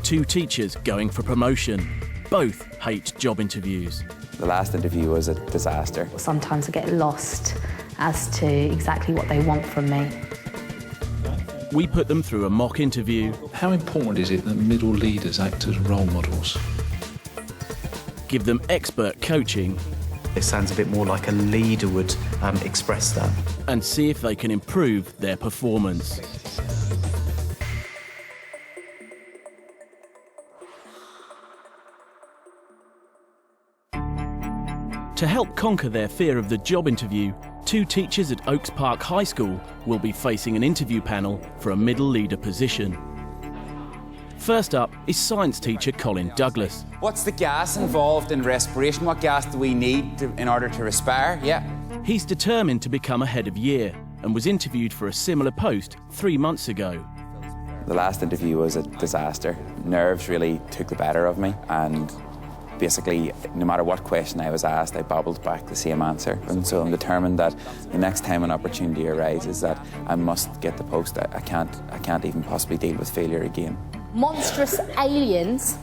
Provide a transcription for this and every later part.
two teachers going for promotion. Both hate job interviews. The last interview was a disaster. Sometimes I get lost as to exactly what they want from me. We put them through a mock interview. How important is it that middle leaders act as role models? Give them expert coaching. It sounds a bit more like a leader would express that. And see if they can improve their performance. To help conquer their fear of the job interview, two teachers at Oaks Park High School will be facing an interview panel for a middle leader position. First up is science teacher Colin Douglas. What's the gas involved in respiration? What gas do we need in order to respire? Yeah. He's determined to become a head of year and was interviewed for a similar post 3 months ago. The last interview was a disaster. Nerves really took the better of me, and basically, no matter what question I was asked, I babbled back the same answer. And so I'm determined that the next time an opportunity arises that I must get the post. I can't even possibly deal with failure again. Monstrous aliens,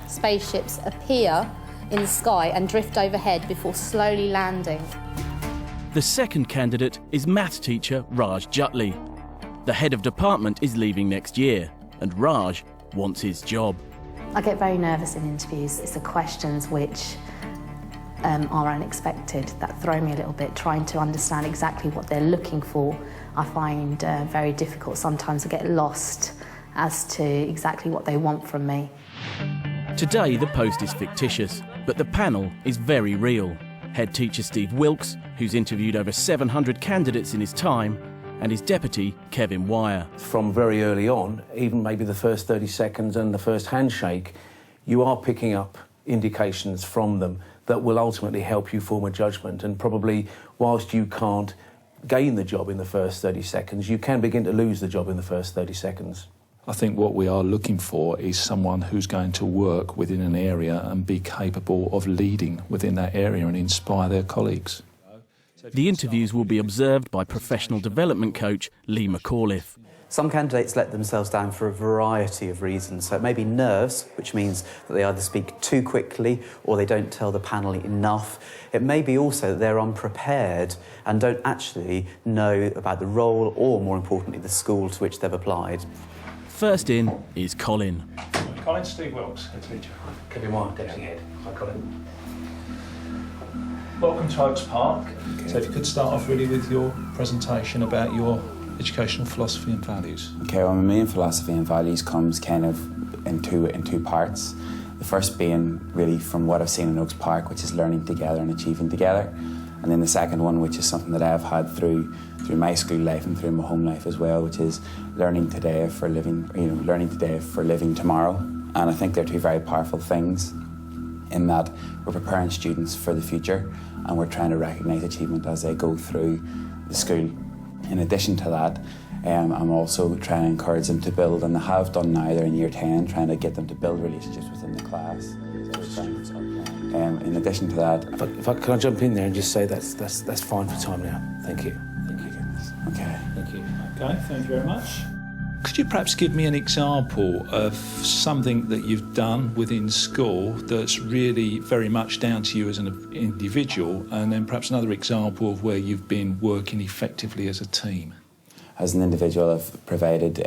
spaceships, appear in the sky and drift overhead before slowly landing. The second candidate is maths teacher Raj Jutli. The head of department is leaving next year, and Raj wants his job. I get very nervous in interviews. It's the questions which are unexpected that throw me a little bit. Trying to understand exactly what they're looking for, I find very difficult. Sometimes I get lost as to exactly what they want from me. Today the post is fictitious, but the panel is very real. Head teacher Steve Wilkes, who's interviewed over 700 candidates in his time, and his deputy, Kevin Wire. From very early on, even maybe the first 30 seconds and the first handshake, you are picking up indications from them that will ultimately help you form a judgment. And probably, whilst you can't gain the job in the first 30 seconds, you can begin to lose the job in the first 30 seconds. I think what we are looking for is someone who's going to work within an area and be capable of leading within that area and inspire their colleagues. The interviews will be observed by professional development coach Lee McAuliffe. Some candidates let themselves down for a variety of reasons. So it may be nerves, which means that they either speak too quickly or they don't tell the panel enough. It may be also that they're unprepared and don't actually know about the role or, more importantly, the school to which they've applied. First in is Colin. Colin, Steve Wilkes, head teacher. Kevin Wire, deputy head. Hi, Colin. Welcome to Oaks Park. Okay. So if you could start off really with your presentation about your educational philosophy and values. Okay, well, my main philosophy and values comes kind of in two parts. The first being really from what I've seen in Oaks Park, which is learning together and achieving together. And then the second one, which is something that I've had through my school life and through my home life as well, which is learning today for living, learning today for living tomorrow. And I think they're two very powerful things in that we're preparing students for the future and we're trying to recognise achievement as they go through the school. In addition to that, I'm also trying to encourage them to build, and they have done now, they're in year 10, trying to get them to build relationships within the class. In addition to that... Can I jump in there and just say that's fine for time now? Thank you. Thank you. Okay. Thank you. Okay, thank you very much. Could you perhaps give me an example of something that you've done within school that's really very much down to you as an individual, and then perhaps another example of where you've been working effectively as a team? As an individual, I've provided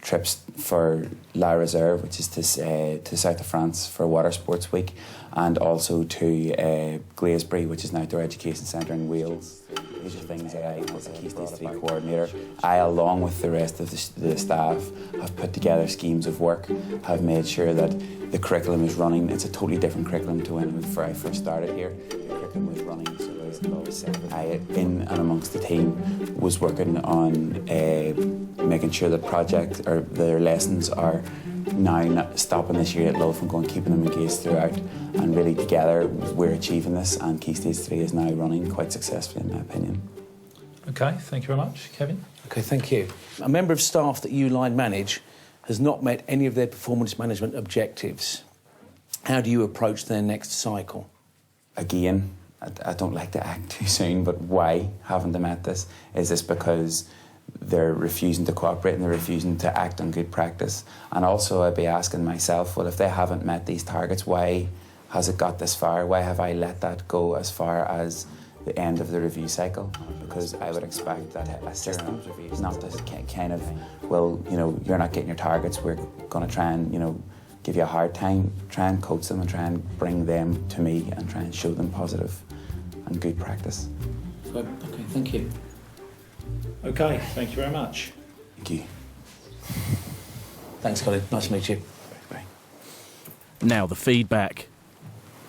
trips for La Reserve, which is to south of France for Water Sports Week, and also to Glaisbury, which is an outdoor education centre in Wales. These are things that I, as a Key Stage 3 coordinator, I, along with the rest of the staff, have put together schemes of work, have made sure that the curriculum is running. It's a totally different curriculum to when I first started here. The curriculum was running, so I, in and amongst the team, was working on making sure that their lessons are now not stopping this year at Love and going, keeping them engaged throughout, and really together we're achieving this, and Key Stage 3 is now running quite successfully in my opinion. Okay, thank you very much. Kevin? Okay, thank you. A member of staff that you line manage has not met any of their performance management objectives. How do you approach their next cycle? Again, I don't like to act too soon, but why haven't they met this? Is this because they're refusing to cooperate and they're refusing to act on good practice. And also I'd be asking myself, well, if they haven't met these targets, why has it got this far? Why have I let that go as far as the end of the review cycle? Because I would expect that a system is not this kind of, well, you know, you're not getting your targets, we're going to try and, you know, give you a hard time, try and coach them and try and bring them to me and try and show them positive and good practice. Okay, thank you. Okay, thank you very much. Thank you. Thanks, Colin. Nice to meet you. Bye. Now the feedback.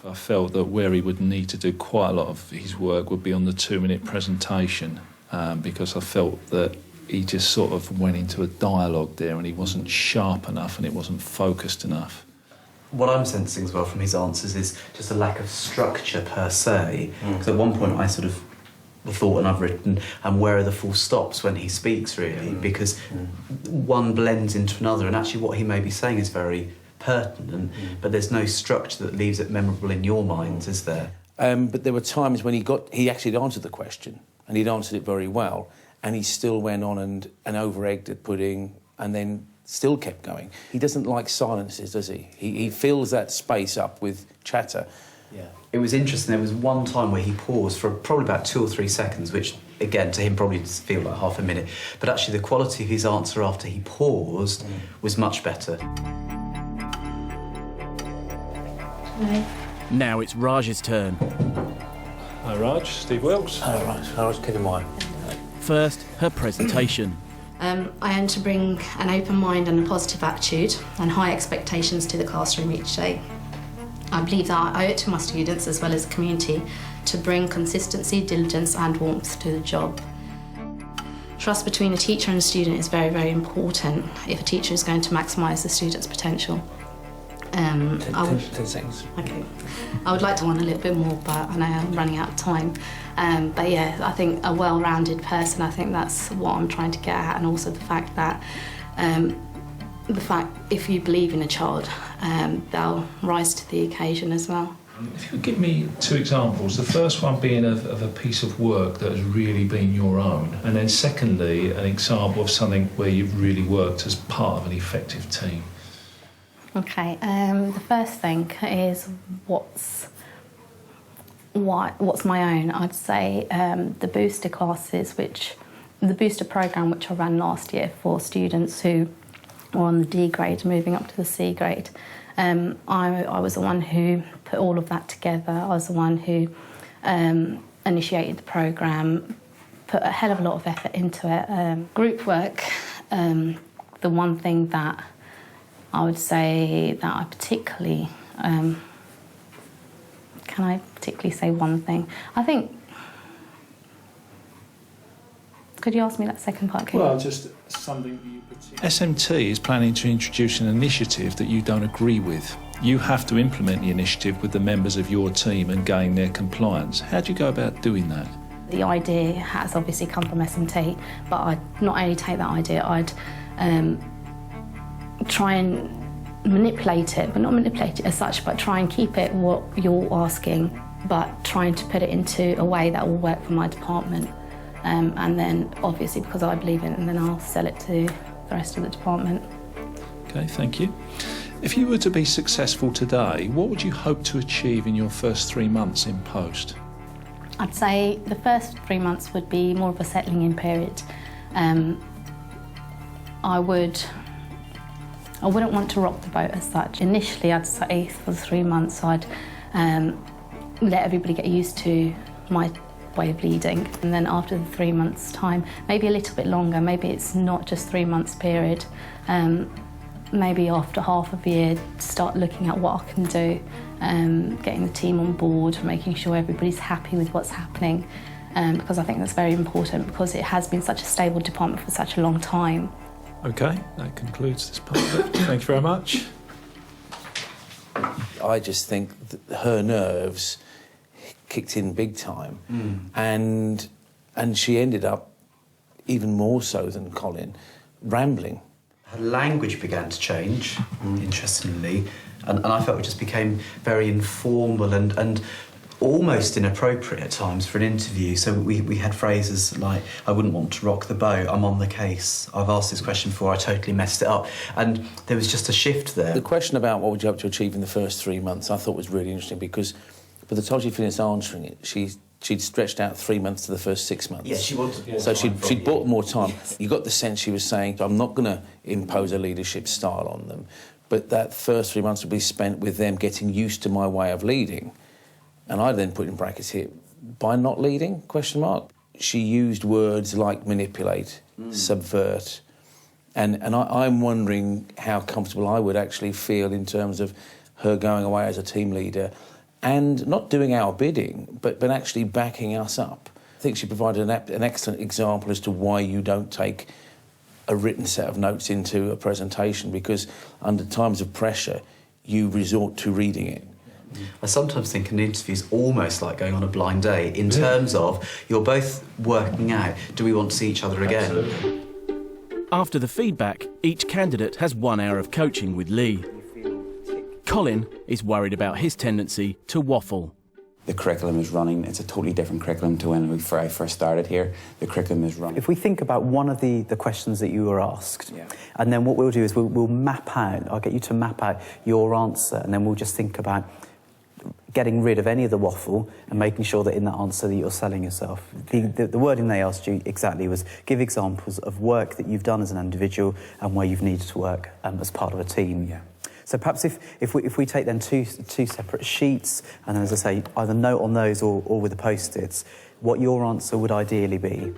I felt that where he would need to do quite a lot of his work would be on the 2-minute presentation, because I felt that he just sort of went into a dialogue there and he wasn't sharp enough and it wasn't focused enough. What I'm sensing as well from his answers is just a lack of structure per se. Because at one point I sort of thought, and I've written, and where are the full stops when he speaks, really? Because one blends into another, and actually what he may be saying is very pertinent, but there's no structure that leaves it memorable in your minds, is there? But there were times when he actually answered the question, and he'd answered it very well, and he still went on and over-egged the pudding, and then still kept going. He doesn't like silences, does he? He fills that space up with chatter. Yeah. It was interesting, there was one time where he paused for probably about 2 or 3 seconds, which, again, to him probably just feel like half a minute, but actually the quality of his answer after he paused was much better. Now it's Raj's turn. Hi Raj, Steve Wilkes. All right, I was kidding mine. First, her presentation. I aim to bring an open mind and a positive attitude and high expectations to the classroom each day. I believe that I owe it to my students as well as the community to bring consistency, diligence and warmth to the job. Trust between a teacher and a student is very, very important if a teacher is going to maximise the student's potential. 10 seconds. Okay. I would like to want a little bit more, but I know I'm running out of time. But yeah, I think a well-rounded person, I think that's what I'm trying to get at, and also the fact that if you believe in a child, they'll rise to the occasion as well. If you could give me 2 examples, the first one being of a piece of work that has really been your own, and then secondly, an example of something where you've really worked as part of an effective team. Okay, the first thing is what's my own. I'd say the booster classes, the booster programme which I ran last year for students who were on the D grade moving up to the C grade. I was the one who put all of that together. I was the one who initiated the programme, put a hell of a lot of effort into it. Group work, the one thing that I would say that I particularly... can I particularly say one thing? I think... Could you ask me that second part, Kate? Well, just something you particularly... SMT is planning to introduce an initiative that you don't agree with. You have to implement the initiative with the members of your team and gain their compliance. How do you go about doing that? The idea has obviously come from SMT, but I'd not only take that idea, I'd try and manipulate it, but not manipulate it as such, but try and keep it what you're asking, but trying to put it into a way that will work for my department. And then, obviously, because I believe in it, and then I'll sell it to the rest of the department. OK, thank you. If you were to be successful today, what would you hope to achieve in your first 3 months in post? I'd say the first 3 months would be more of a settling in period. I wouldn't want to rock the boat as such. Initially, I'd say for the 3 months, I'd let everybody get used to my way of leading. And then after the 3 months' time, maybe a little bit longer, maybe it's not just 3 months period, maybe after half of a year, start looking at what I can do, getting the team on board, making sure everybody's happy with what's happening, because I think that's very important because it has been such a stable department for such a long time. OK, that concludes this part of it. Thank you very much. I just think that her nerves kicked in big time, and she ended up, even more so than Colin, rambling. Her language began to change, interestingly, and I felt it just became very informal and almost inappropriate at times for an interview. So we had phrases like, I wouldn't want to rock the boat, I'm on the case, I've asked this question before, I totally messed it up. And there was just a shift there. The question about what would you hope to achieve in the first 3 months I thought was really interesting, because by the time she finished answering it, she'd stretched out 3 months to the first 6 months. Yes, she wanted more so time. she'd bought more time. Yes. You got the sense she was saying, I'm not going to impose a leadership style on them, but that first 3 months would be spent with them getting used to my way of leading. And I then put in brackets here, by not leading, question mark. She used words like manipulate, subvert. And I'm wondering how comfortable I would actually feel in terms of her going away as a team leader and not doing our bidding, but actually backing us up. I think she provided an excellent example as to why you don't take a written set of notes into a presentation, because under times of pressure, you resort to reading it. I sometimes think an interview is almost like going on a blind date in terms of you're both working out, do we want to see each other again? Absolutely. After the feedback, each candidate has 1 hour of coaching with Lee. Colin is worried about his tendency to waffle. The curriculum is running. It's a totally different curriculum to when I first started here. The curriculum is running. If we think about one of the questions that you were asked, and then what we'll do is we'll map out, I'll get you to map out your answer, and then we'll just think about getting rid of any of the waffle and making sure that in that answer that you're selling yourself. The wording they asked you exactly was give examples of work that you've done as an individual and where you've needed to work as part of a team. Yeah. So perhaps if we take then two separate sheets, and then, as I say, either note on those or with the post-its, what your answer would ideally be.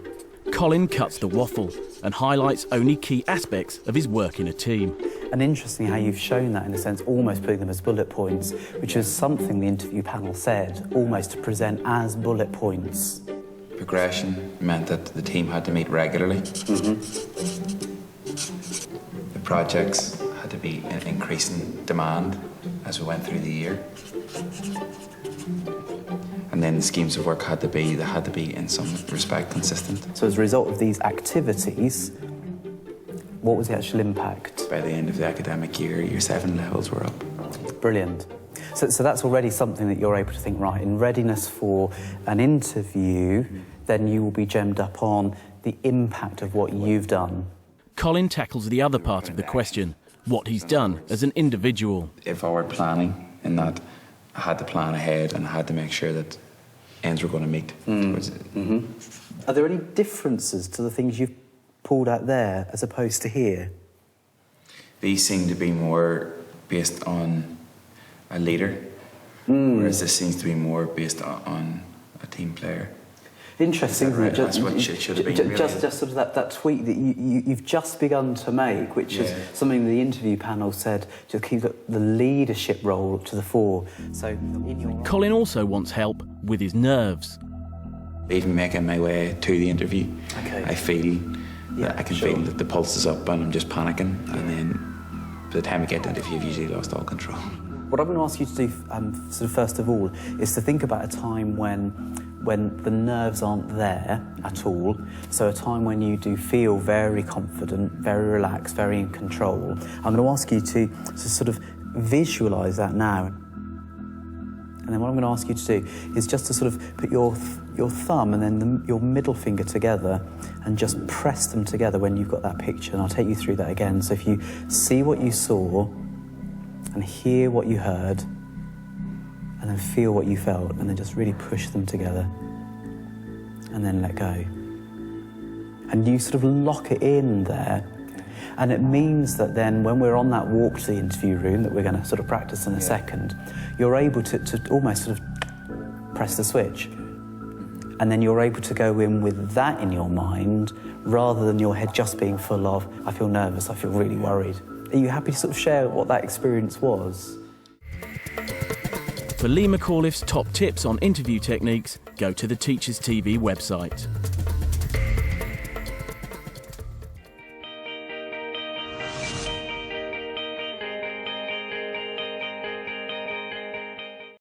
Colin cuts the waffle and highlights only key aspects of his work in a team. And interesting how you've shown that, in a sense, almost putting them as bullet points, which is something the interview panel said, almost to present as bullet points. Progression meant that the team had to meet regularly. The projects had to be in increasing demand as we went through the year. And then the schemes of work had to be in some respect consistent. So as a result of these activities, what was the actual impact? By the end of the academic year, year 7 levels were up. Brilliant. So that's already something that you're able to think, right, in readiness for an interview, then you will be gemmed up on the impact of what you've done. Colin tackles the other part of the question, what he's done as an individual. Forward planning, in that I had to plan ahead and I had to make sure that ends were going to meet. Are there any differences to the things you've pulled out there as opposed to here? These seem to be more based on a leader, whereas this seems to be more based on a team player. Interesting, isn't it? That's what it should have been. Just sort of that tweak that you've just begun to make, which is something the interview panel said, to keep the leadership role to the fore. So, Colin also wants help with his nerves. Even making my way to the interview, I feel I can feel that the pulse is up and I'm just panicking, and then by the time I get to the interview, I've usually lost all control. What I'm going to ask you to do, sort of first of all, is to think about a time when the nerves aren't there at all. So a time when you do feel very confident, very relaxed, very in control. I'm going to ask you to sort of visualise that now. And then what I'm going to ask you to do is just to sort of put your thumb and then your middle finger together and just press them together when you've got that picture. And I'll take you through that again. So if you see what you saw and hear what you heard and then feel what you felt, and then just really push them together and then let go. And you sort of lock it in there. And it means that then when we're on that walk to the interview room that we're going to sort of practice in a second, you're able to almost sort of press the switch. And then you're able to go in with that in your mind rather than your head just being full of, I feel nervous, I feel really worried. Are you happy to sort of share what that experience was? For Lee McAuliffe's top tips on interview techniques, go to the Teachers TV website.